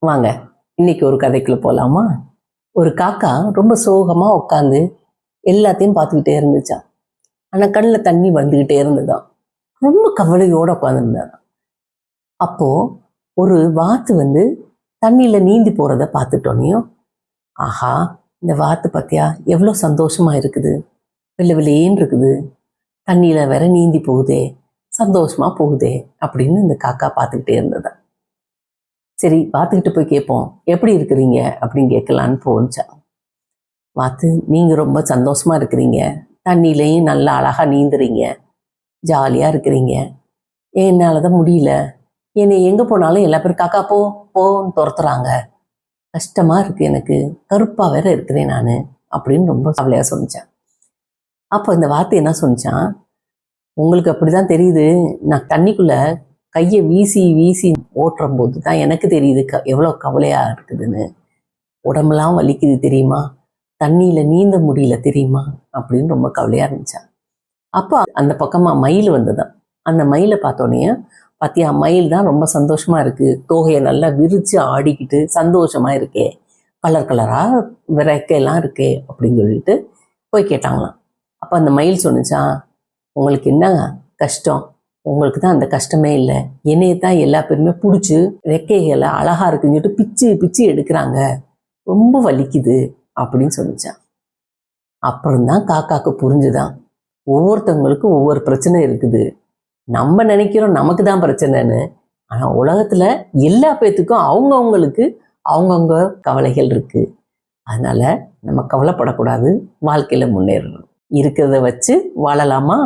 வாங்க இன்னைக்கு ஒரு கதைக்குள்ள போலாமா? ஒரு காக்கா ரொம்ப சோகமா உட்காந்து எல்லாத்தையும் பார்த்துக்கிட்டே இருந்துச்சாம். ஆனா கண்ணில் தண்ணி வந்துகிட்டே இருந்ததாம். ரொம்ப கவலையோட உட்காந்துருந்தான். அப்போ ஒரு வாத்து தண்ணியில நீந்தி போறத பார்த்துட்டோனையும், ஆஹா, இந்த வாத்து பார்த்தியா எவ்வளோ சந்தோஷமா இருக்குது, வெள்ளை வெளியேன்னு இருக்குது, தண்ணியில வேற நீந்தி போகுதே, சந்தோஷமா போகுதே அப்படின்னு இந்த காக்கா பார்த்துக்கிட்டே இருந்ததா. சரி, பார்த்துக்கிட்டு போய் கேட்போம், எப்படி இருக்கிறீங்க அப்படின்னு கேட்கலான்னு போச்சா. வாத்து, நீங்கள் ரொம்ப சந்தோஷமா இருக்கிறீங்க, தண்ணியிலையும் நல்லா அழகாக நீந்துறீங்க, ஜாலியாக இருக்கிறீங்க, என்னால் தான் முடியல, என்னை எங்கே போனாலும் எல்லா பேரும் காக்கா போ போன்னு துரத்துறாங்க, கஷ்டமாக இருக்குது எனக்கு, கருப்பாக வேற இருக்கிறேன் நான் அப்படின்னு ரொம்ப கவலையாக சொன்னிச்சான். அப்போ இந்த வாத்து என்ன சொன்னிச்சான், உங்களுக்கு அப்படி தான் தெரியுது, நான் தண்ணிக்குள்ளே கையை வீசி வீசி ஓட்டுற போது தான் எனக்கு தெரியுது எவ்வளோ கவலையாக இருக்குதுன்னு, உடம்புலாம் வலிக்குது தெரியுமா, தண்ணியில் நீந்த முடியல தெரியுமா அப்படின்னு ரொம்ப கவலையாக இருந்துச்சான். அப்போ அந்த பக்கமாக மயில் வந்ததான். அந்த மயிலை பார்த்தோன்னே, பார்த்தியா மயில் தான் ரொம்ப சந்தோஷமாக இருக்குது, தோகையை நல்லா விரித்து ஆடிக்கிட்டு சந்தோஷமாக இருக்கே, கலர் கலராக விரைக்கையெல்லாம் இருக்கே அப்படின்னு சொல்லிட்டு போய் கேட்டாங்களாம். அப்போ அந்த மயில் சொன்னிச்சான், உங்களுக்கு என்ன கஷ்டம், உங்களுக்கு தான் அந்த கஷ்டமே இல்லை, என்னையை தான் எல்லா பேருமே பிடிச்சி ரெக்கைகளை அழகாக இருக்குன்னு சொல்லிட்டு பிச்சு பிச்சு எடுக்கிறாங்க, ரொம்ப வலிக்குது அப்படின்னு சொன்னிச்சான். அப்புறம்தான் காக்காக்கு புரிஞ்சுதான், ஒவ்வொருத்தவங்களுக்கும் ஒவ்வொரு பிரச்சனை இருக்குது, நம்ம நினைக்கிறோம் நமக்கு தான் பிரச்சனைன்னு, ஆனால் உலகத்தில் எல்லா பேர்த்துக்கும் அவங்கவுங்களுக்கு அவங்கவுங்க கவலைகள் இருக்குது. அதனால் நம்ம கவலைப்படக்கூடாது, வாழ்க்கையில் முன்னேறணும், இருக்கிறத வச்சு வாழலாமா?